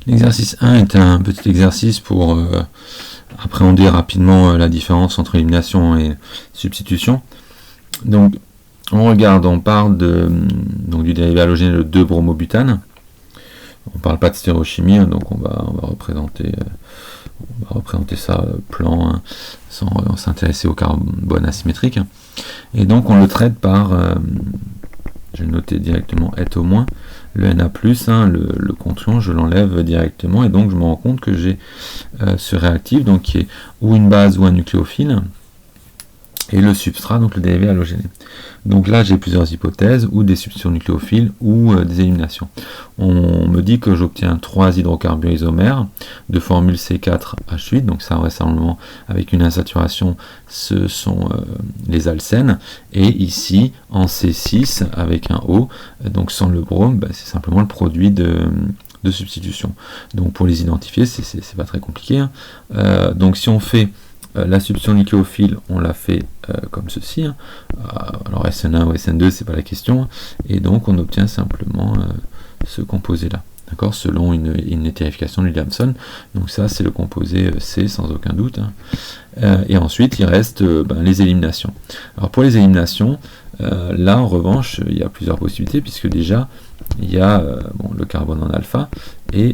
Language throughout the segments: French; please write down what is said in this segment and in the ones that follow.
L'exercice 1 est un petit exercice pour appréhender rapidement la différence entre élimination et substitution. Donc, on regarde, on parle du dérivé halogéné de 2-bromobutane. On ne parle pas de stéréochimie, hein, donc on va représenter ça plan, hein, sans s'intéresser au carbone asymétrique. Et donc on le traite par, je vais noter directement et au moins, le Na+, hein, le contre-ion, je l'enlève directement, et donc je me rends compte que j'ai ce réactif, donc qui est ou une base ou un nucléophile, et le substrat, donc le dérivé halogéné. Donc là, j'ai plusieurs hypothèses, ou des substitutions nucléophiles, ou des éliminations. On me dit que j'obtiens 3 hydrocarbures isomères de formule C4H8, donc ça vraisemblablement avec une insaturation, ce sont les alcènes, et ici, en C6, avec un O, donc sans le brome, c'est simplement le produit de substitution. Donc pour les identifier, c'est pas très compliqué, hein. Donc si on fait la substitution nucléophile, on l'a fait comme ceci, hein. Alors SN1 ou SN2, c'est pas la question, et donc on obtient simplement ce composé là, d'accord, selon une éthérification de Williamson. Donc ça, c'est le composé C sans aucun doute, hein. Et ensuite il reste les éliminations. Alors pour les éliminations, là en revanche il y a plusieurs possibilités, puisque déjà il y a le carbone en alpha et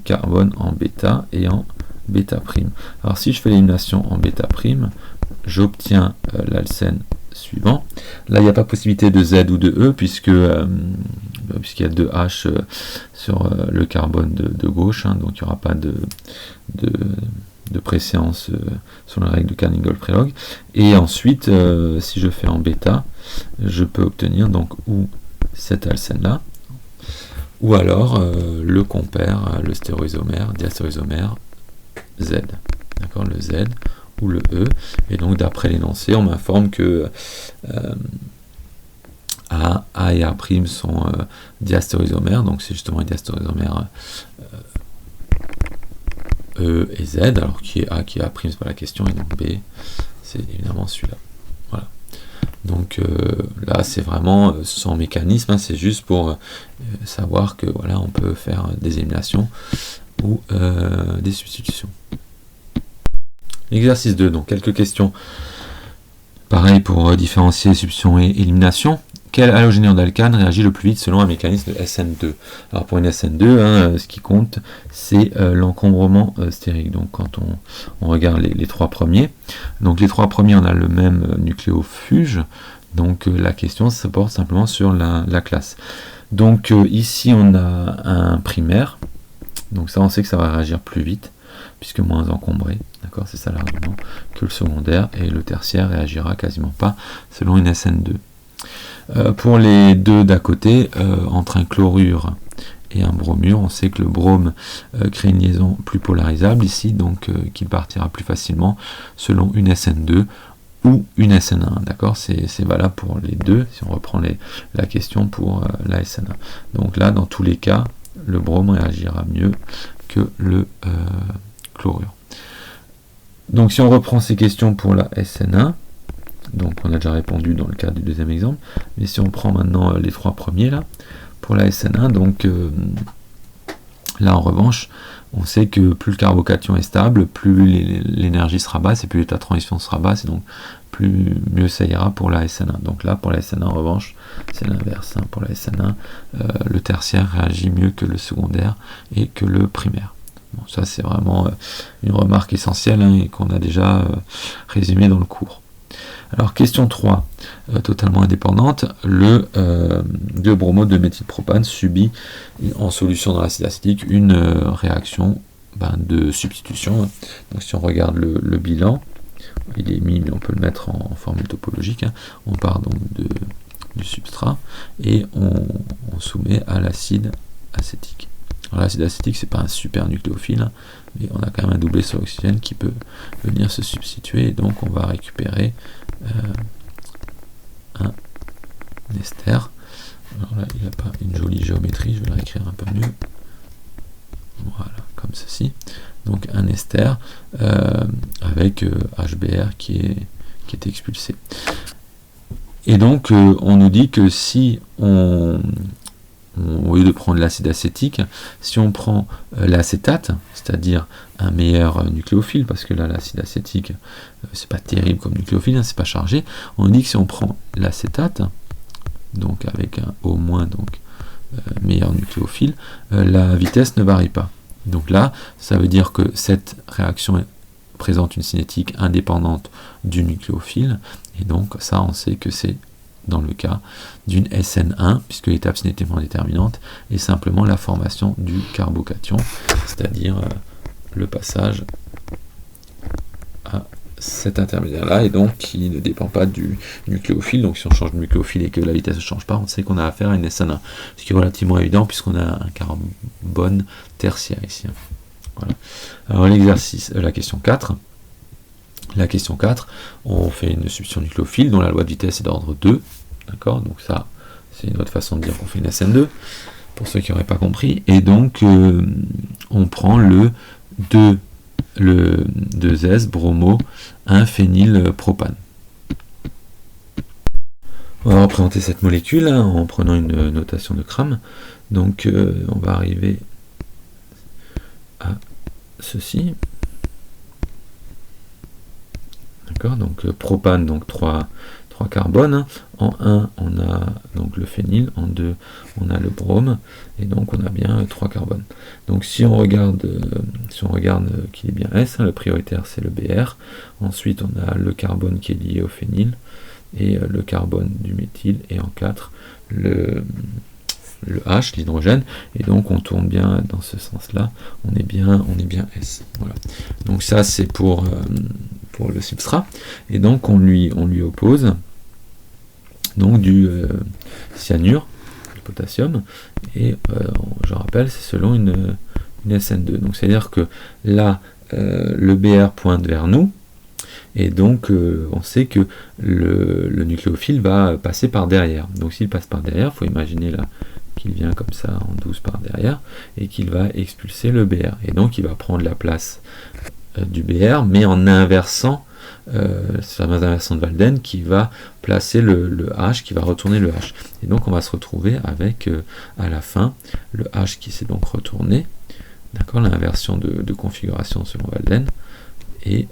carbone en bêta et en bêta prime. Alors si je fais l'élimination en bêta prime, j'obtiens l'alcène suivant. Là il n'y a pas possibilité de Z ou de E, puisqu'il y a 2 H sur le carbone de gauche, hein, donc il n'y aura pas de préséance sur la règle de Carnegie-Prelog. Et ensuite, si je fais en bêta, je peux obtenir donc ou cet alcène là, ou alors le compère, le stéréoisomère, diastéréoisomère Z, d'accord, le Z ou le E. Et donc d'après l'énoncé, on m'informe que A et A' sont diastéréoisomères, donc c'est justement les diastéréoisomères E et Z, alors qui est A, qui est A', c'est pas la question, et donc B, c'est évidemment celui-là. Voilà. Donc là, c'est vraiment sans mécanisme, hein, c'est juste pour savoir que voilà, on peut faire des éliminations ou des substitutions. L'exercice 2, donc quelques questions. Pareil pour différencier substitution et élimination. Quel halogénure d'alcane réagit le plus vite selon un mécanisme de SN2? Alors pour une SN2, hein, ce qui compte, c'est l'encombrement stérique. Donc quand on regarde les 3 premiers, donc les 3 premiers, on a le même nucléofuge. Donc la question se porte simplement sur la classe. Donc ici, on a un primaire. Donc ça, on sait que ça va réagir plus vite, puisque moins encombré, d'accord, c'est ça l'argument, que le secondaire, et le tertiaire réagira quasiment pas selon une SN2. Pour les deux d'à côté, entre un chlorure et un bromure, on sait que le brome crée une liaison plus polarisable ici, donc qu'il partira plus facilement selon une SN2 ou une SN1, d'accord, c'est valable pour les deux, si on reprend la question pour la SN1. Donc là, dans tous les cas, le brome réagira mieux que le chlorure. Donc si on reprend ces questions pour la SN1, donc on a déjà répondu dans le cas du deuxième exemple, mais si on prend maintenant les 3 premiers là, pour la SN1, donc là en revanche, on sait que plus le carbocation est stable, plus l'énergie sera basse, et plus l'état de transition sera basse, et donc mieux ça ira pour la SN1. Donc là, pour la SN1, en revanche, c'est l'inverse, hein. Pour la SN1, le tertiaire réagit mieux que le secondaire et que le primaire. Bon, ça c'est vraiment une remarque essentielle, hein, et qu'on a déjà résumé dans le cours. Alors question 3, totalement indépendante, le bromo de méthylpropane subit en solution dans l'acide acétique une réaction de substitution. Donc si on regarde le bilan, il est mis, mais on peut le mettre en formule topologique, hein. On part donc du substrat et on soumet à l'acide acétique. Alors l'acide acétique, c'est pas un super nucléophile, hein, mais on a quand même un doublé sur l'oxygène qui peut venir se substituer, et donc on va récupérer un ester. Alors là, il n'a pas une jolie géométrie, je vais le réécrire un peu mieux. Voilà, comme ceci. Donc un ester avec HBr qui est expulsé. Et donc on nous dit que si on au lieu de prendre l'acide acétique, si on prend l'acétate, c'est-à-dire un meilleur nucléophile, parce que là l'acide acétique c'est pas terrible comme nucléophile, hein, c'est pas chargé, on dit que si on prend l'acétate, donc avec un O-, donc meilleur nucléophile, la vitesse ne varie pas. Donc là, ça veut dire que cette réaction présente une cinétique indépendante du nucléophile, et donc ça on sait que c'est dans le cas d'une SN1, puisque l'étape cinétiquement déterminante est simplement la formation du carbocation, c'est-à-dire le passage à cet intermédiaire-là, et donc qui ne dépend pas du nucléophile. Donc si on change de nucléophile et que la vitesse ne change pas, on sait qu'on a affaire à une SN1, ce qui est relativement évident puisqu'on a un carbone tertiaire ici. Voilà. Alors l'exercice, la question 4. La question 4, on fait une substitution nucléophile dont la loi de vitesse est d'ordre 2. D'accord, donc ça, c'est une autre façon de dire qu'on fait une SN2, pour ceux qui n'auraient pas compris. Et donc, on prend le 2S bromo 1 propane. On va représenter cette molécule hein, en prenant une notation de Cram. Donc, on va arriver à ceci. D'accord, donc propane, donc 3 carbones. En 1, on a donc le phényl, en 2, on a le brome, et donc on a bien 3 carbones. Donc si on regarde qu'il est bien S, hein, le prioritaire c'est le Br. Ensuite, on a le carbone qui est lié au phényl, et le carbone du méthyle, et en 4, le H, l'hydrogène, et donc on tourne bien dans ce sens-là, on est bien S. Voilà. Donc ça c'est pour le substrat, et donc on lui oppose donc du cyanure, du potassium, et je rappelle c'est selon une SN2. Donc c'est à dire que là le Br pointe vers nous, et donc on sait que le nucléophile va passer par derrière. Donc s'il passe par derrière, il faut imaginer là qu'il vient comme ça en douce par derrière, et qu'il va expulser le Br, et donc il va prendre la place du Br, mais en inversant c'est la inversion de Walden qui va placer le H, qui va retourner le H. Et donc on va se retrouver avec à la fin le H qui s'est donc retourné, d'accord, l'inversion de configuration selon Walden, et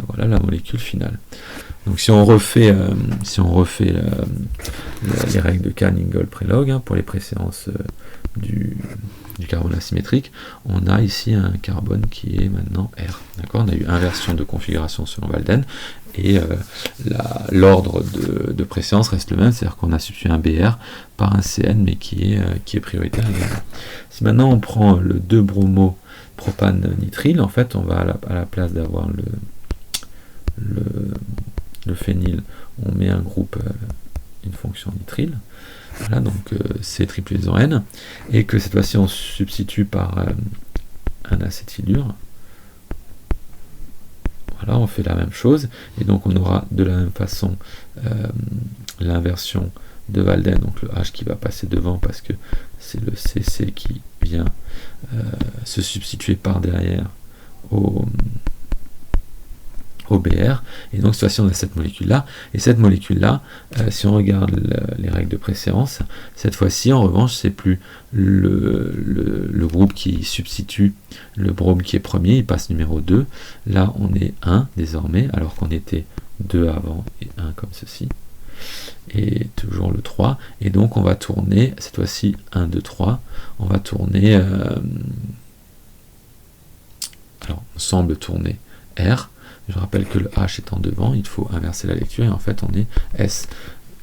voilà la molécule finale. Donc si on refait, les règles de Kahn, Ingold, Prelog hein, pour les préséances du carbone asymétrique, on a ici un carbone qui est maintenant R. D'accord, on a eu inversion de configuration selon Walden, et l'ordre de préséance reste le même, c'est-à-dire qu'on a substitué un Br par un Cn, mais qui est prioritaire également. Si maintenant on prend le 2-bromo propane nitrile, en fait on va à la place d'avoir le phényl, on met un groupe, une fonction nitrile. Voilà, donc C triple liaison N, et que cette fois-ci on substitue par un acétylure. Voilà, on fait la même chose, et donc on aura de la même façon l'inversion de Walden, donc le H qui va passer devant parce que c'est le CC qui vient se substituer par derrière au Br, et donc cette fois-ci on a cette molécule-là, et cette molécule-là, si on regarde les règles de préséance, cette fois-ci en revanche c'est plus le groupe qui substitue le brome qui est premier, il passe numéro 2, là on est 1 désormais, alors qu'on était 2 avant, et 1 comme ceci, et toujours le 3, et donc on va tourner, cette fois-ci 1, 2, 3, on va tourner, alors on semble tourner R. Je rappelle que le H étant devant, il faut inverser la lecture, et en fait on est S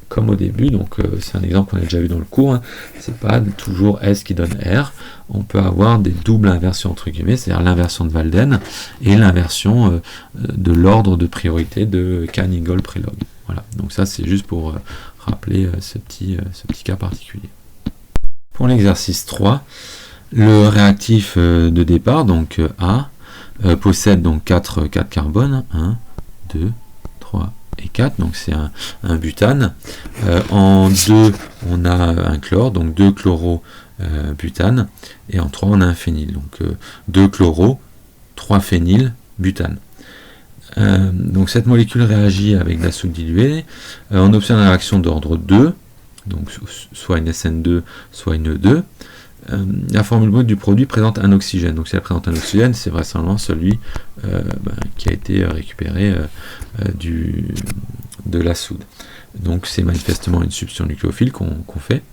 comme au début. Donc c'est un exemple qu'on a déjà vu dans le cours, hein. C'est pas toujours S qui donne R, on peut avoir des doubles inversions entre guillemets, c'est-à-dire l'inversion de Walden et l'inversion de l'ordre de priorité de Kahn, Ingold, Prelog. Voilà, donc ça c'est juste pour rappeler ce petit cas particulier. Pour l'exercice 3, le réactif de départ, donc A, possède donc 4 carbones, 1, 2, 3 et 4, donc c'est un butane. En 2, on a un chlore, donc 2 chloro-butane, et en 3, on a un phényl, donc 2 chloro, 3 phényl, butane. Donc cette molécule réagit avec de la soude diluée, on obtient une réaction d'ordre 2, donc soit une SN2, soit une E2. La formule brute du produit présente un oxygène. Donc si elle présente un oxygène, c'est vraisemblablement celui qui a été récupéré de la soude. Donc c'est manifestement une substitution nucléophile qu'on fait.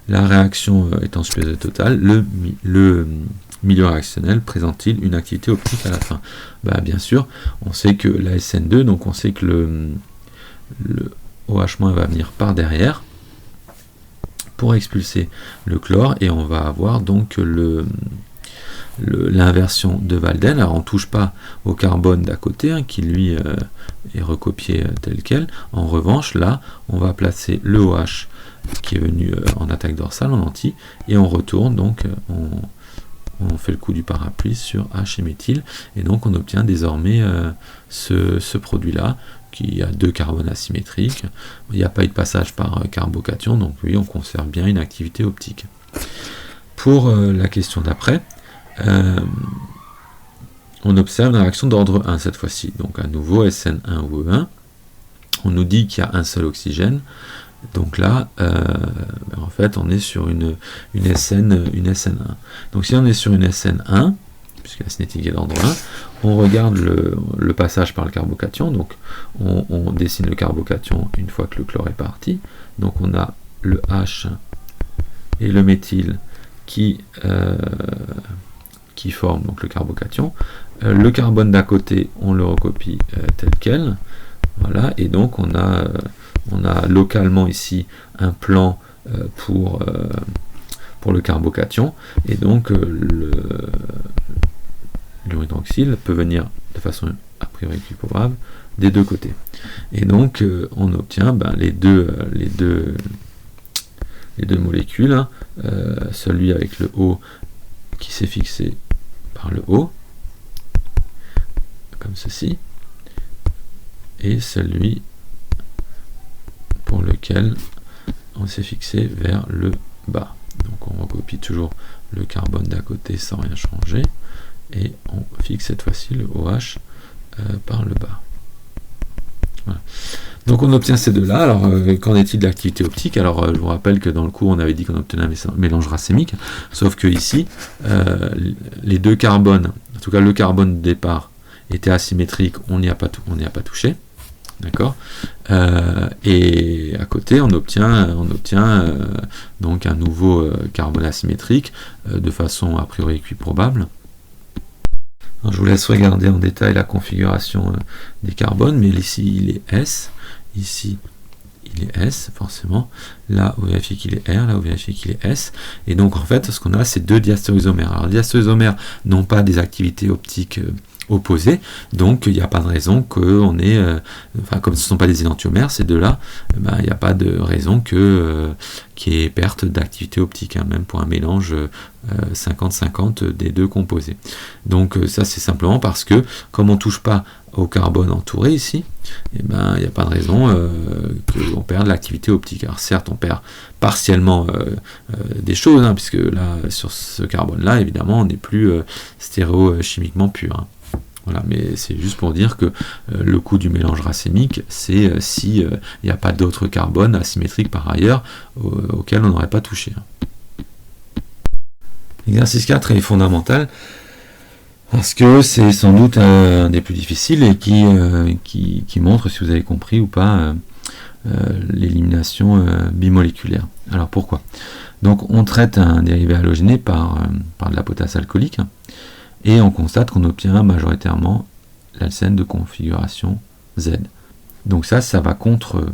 La réaction étant supérieure au total, le milieu réactionnel présente-t-il une activité optique à la fin? Bien sûr, on sait que la SN2, donc on sait que le OH- va venir par derrière pour expulser le chlore, et on va avoir donc l'inversion de Walden. Alors on ne touche pas au carbone d'à côté, qui lui est recopié tel quel. En revanche, là, on va placer le OH qui est venu en attaque dorsale, en anti, et on retourne, donc on fait le coup du parapluie sur H et méthyle, et donc on obtient désormais ce produit-là, qui a 2 carbones asymétriques. Il n'y a pas eu de passage par carbocation, donc oui, on conserve bien une activité optique. Pour la question d'après, on observe une réaction d'ordre 1 cette fois-ci, donc à nouveau SN1 ou E1. On nous dit qu'il y a un seul oxygène, donc là, en fait, on est sur une SN1. Donc si on est sur une SN1, puisque la cinétique est d'ordre 1, on regarde le passage par le carbocation, donc on dessine le carbocation une fois que le chlore est parti. Donc on a le H et le méthyle qui forment donc le carbocation. Le carbone d'à côté, on le recopie tel quel. Voilà, et donc on a localement ici un plan pour le carbocation, et donc l'hydroxyle peut venir de façon a priori équiprobable des deux côtés. Et donc on obtient les deux molécules, celui avec le O qui s'est fixé par le O, comme ceci, et celui pour lequel on s'est fixé vers le bas. Donc on recopie toujours le carbone d'à côté sans rien changer, et on fixe cette fois-ci le OH par le bas. Voilà. Donc on obtient ces deux-là. Alors qu'en est-il de l'activité optique? Alors je vous rappelle que dans le cours on avait dit qu'on obtenait un mélange racémique, sauf que ici les deux carbones, en tout cas le carbone de départ était asymétrique, on n'y a pas touché. D'accord, et à côté on obtient donc un nouveau carbone asymétrique de façon a priori équiprobable. Alors, je vous laisse regarder en détail la configuration des carbones, mais ici il est S, ici il est S forcément, là vous vérifiez qu'il est R, là vous vérifiez qu'il est S, et donc en fait ce qu'on a c'est deux diastéréoisomères. Alors les diastéréoisomères n'ont pas des activités optiques opposés, donc il n'y a pas de raison qu'on ait, comme ce ne sont pas des énantiomères, ces deux-là, il n'y a pas de raison qu'il y ait perte d'activité optique, même pour un mélange 50-50 des deux composés. Donc ça c'est simplement parce que, comme on ne touche pas au carbone entouré ici, il n'y a pas de raison qu'on perde l'activité optique. Alors certes on perd partiellement des choses, puisque là sur ce carbone-là, évidemment, on n'est plus stéréochimiquement pur. Voilà, mais c'est juste pour dire que le coût du mélange racémique, c'est si il n'y a pas d'autres carbones asymétriques par ailleurs auxquels on n'aurait pas touché. L'exercice 4 est fondamental parce que c'est sans doute un des plus difficiles et qui montre si vous avez compris ou pas l'élimination bimoléculaire. Alors pourquoi? Donc on traite un dérivé halogéné par de la potasse alcoolique, et on constate qu'on obtient majoritairement l'alcène de configuration Z. Donc ça va contre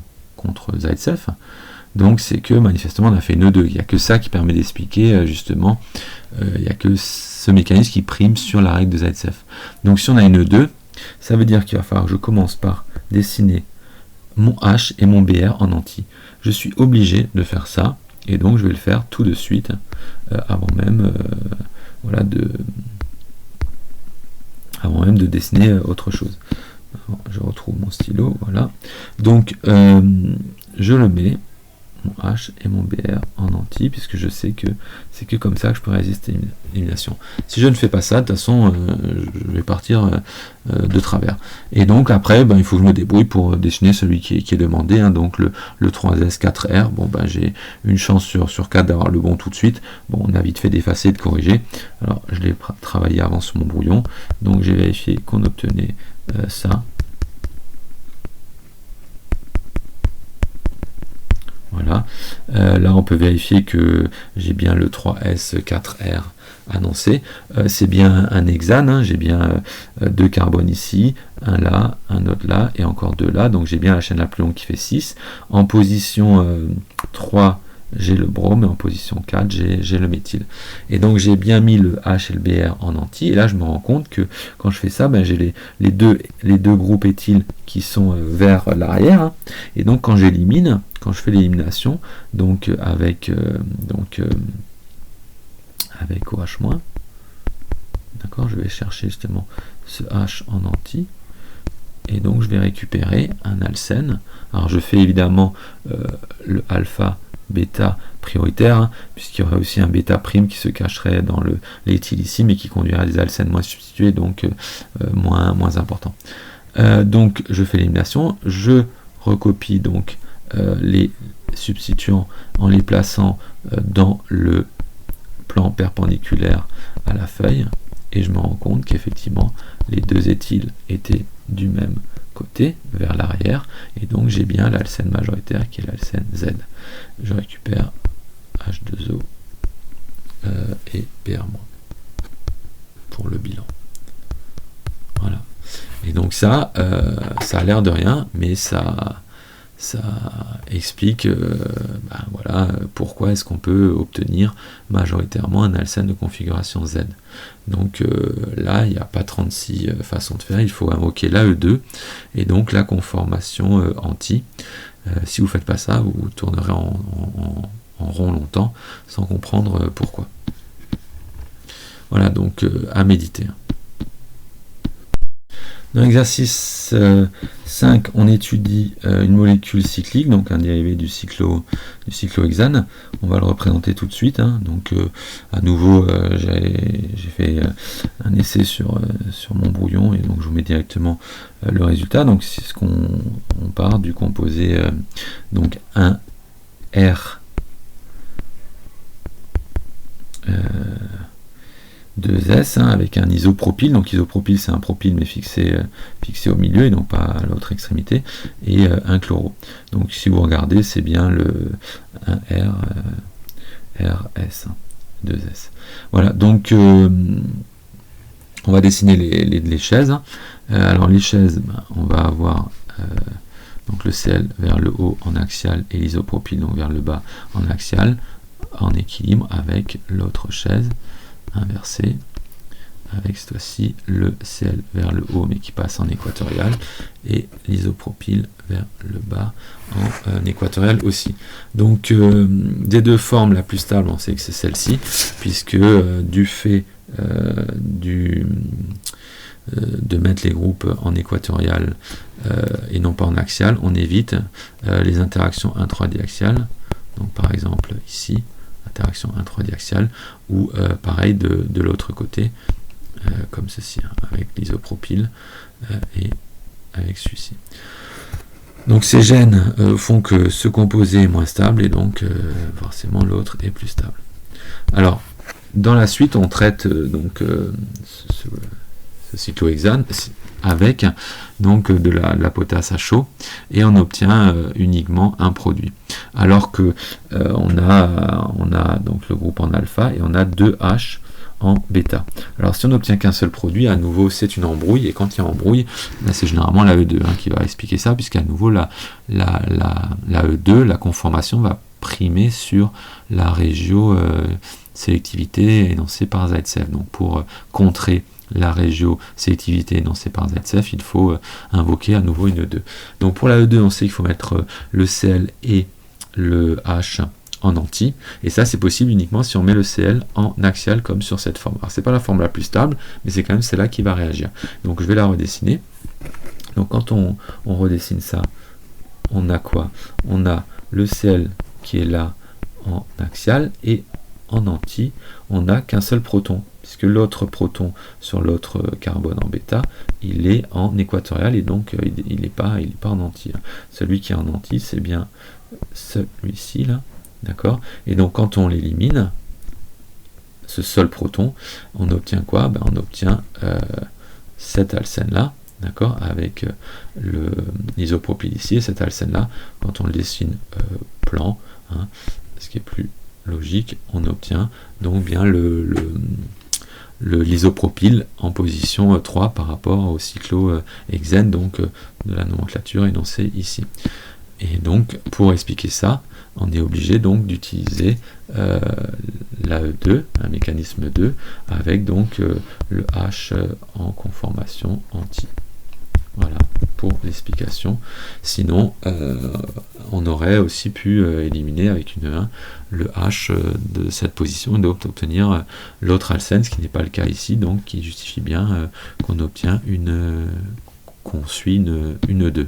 Zaitsev. Donc c'est que manifestement on a fait une E2. Il n'y a que ça qui permet d'expliquer justement, il n'y a que ce mécanisme qui prime sur la règle de Zaitsev. Donc si on a une E2, ça veut dire qu'il va falloir que je commence par dessiner mon H et mon BR en anti. Je suis obligé de faire ça, et donc je vais le faire tout de suite, avant même de dessiner autre chose. Alors, je retrouve mon stylo, voilà. Donc je le mets, mon H et mon BR en anti, puisque je sais que c'est que comme ça que je peux résister l'élimination. Si je ne fais pas ça, de toute façon, je vais partir de travers. Et donc après, il faut que je me débrouille pour dessiner celui qui est demandé, hein, donc le 3S 4R. Bon, j'ai une chance sur 4 d'avoir le bon tout de suite. Bon, on a vite fait d'effacer, de corriger. Alors, je l'ai travaillé avant sur mon brouillon, donc j'ai vérifié qu'on obtenait ça. Voilà. Là, on peut vérifier que j'ai bien le 3S4R annoncé. C'est bien un hexane, hein. J'ai bien 2 carbones ici, un là, un autre là, et encore 2 là. Donc j'ai bien la chaîne la plus longue qui fait 6. En position 3, j'ai le brome, et en position 4, j'ai le méthyle. Et donc j'ai bien mis le H et le BR en anti, et là je me rends compte que quand je fais ça, j'ai les deux groupes éthyles qui sont vers l'arrière, hein. Et donc quand j'élimine, quand je fais l'élimination, donc avec OH-, d'accord, je vais chercher justement ce H en anti, et donc je vais récupérer un alcène. Alors je fais évidemment le alpha bêta prioritaire, hein, puisqu'il y aurait aussi un bêta prime qui se cacherait dans l'éthyle ici, mais qui conduirait à des alcènes moins substitués, donc moins importants. Donc je fais l'élimination, je recopie donc les substituants en les plaçant dans le plan perpendiculaire à la feuille, et je me rends compte qu'effectivement les deux éthyles étaient du même côté, vers l'arrière, et donc j'ai bien l'alcène majoritaire qui est l'alcène Z. Je récupère H2O et BR- pour le bilan. Voilà. Et donc ça a l'air de rien, mais ça explique voilà, pourquoi est-ce qu'on peut obtenir majoritairement un alcène de configuration Z. Donc là, il n'y a pas 36 façons de faire, il faut invoquer l'AE2 et donc la conformation anti. Si vous ne faites pas ça, vous tournerez en rond longtemps sans comprendre pourquoi. Voilà, donc à méditer. Dans l'exercice 5, on étudie une molécule cyclique, donc un dérivé du cyclohexane. On va le représenter tout de suite, hein. Donc à nouveau, j'ai fait un essai sur mon brouillon, et donc je vous mets directement le résultat. Donc c'est ce qu'on part du composé donc 1 R 2S, hein, avec un isopropyle. Donc isopropyle, c'est un propyle mais fixé au milieu et non pas à l'autre extrémité, et un chloro. Donc si vous regardez, c'est bien le 1R RS 2S. Voilà, donc on va dessiner les chaises. Alors les chaises, on va avoir donc le Cl vers le haut en axial et l'isopropyle donc vers le bas en axial, en équilibre avec l'autre chaise inversé, avec cette fois-ci le Cl vers le haut mais qui passe en équatorial, et l'isopropyle vers le bas en équatorial aussi. Donc des deux formes, la plus stable, on sait que c'est celle-ci, puisque du fait de mettre les groupes en équatorial et non pas en axial, on évite les interactions intradiaxiales. Donc par exemple ici, interaction intradiaxiale, ou pareil de l'autre côté, comme ceci, hein, avec l'isopropyle et avec celui-ci. Donc ces gènes font que ce composé est moins stable, et donc forcément l'autre est plus stable. Alors, dans la suite, on traite donc ce cyclohexane avec donc de la potasse à chaud, et on obtient uniquement un produit, alors que on a donc le groupe en alpha et on a 2 H en bêta. Alors si on n'obtient qu'un seul produit, à nouveau c'est une embrouille, et quand il y a embrouille, c'est généralement la E2 qui va expliquer ça, puisqu'à nouveau la E2, la conformation va primer sur la régio sélectivité énoncée par ZCF. Donc pour contrer la régio-sélectivité énoncée par ZCF, il faut invoquer à nouveau une E2. Donc pour la E2, on sait qu'il faut mettre le Cl et le H en anti, et ça c'est possible uniquement si on met le Cl en axial comme sur cette forme. Alors c'est pas la forme la plus stable, mais c'est quand même celle-là qui va réagir. Donc je vais la redessiner. Donc quand on redessine ça, on a quoi? On a le Cl qui est là en axial, et en anti, on n'a qu'un seul proton, puisque l'autre proton sur l'autre carbone en bêta, il est en équatorial, et donc il n'est pas en anti. Celui qui est en anti, c'est bien celui-ci, là, d'accord? Et donc quand on l'élimine, ce seul proton, on obtient quoi? Ben, on obtient cet alcène-là, d'accord, avec l'isopropyl ici, et cet alcène-là, quand on le dessine plan, hein, ce qui est plus logique, on obtient donc bien l'isopropyl en position 3 par rapport au cyclohexène, donc de la nomenclature énoncée ici. Et donc, pour expliquer ça, on est obligé donc d'utiliser l'AE2, un mécanisme 2, avec donc le H en conformation anti. Voilà pour l'explication. Sinon, on aurait aussi pu éliminer avec une 1 le H de cette position et donc obtenir l'autre alcène, ce qui n'est pas le cas ici, donc qui justifie bien qu'on obtient qu'on suit une 2.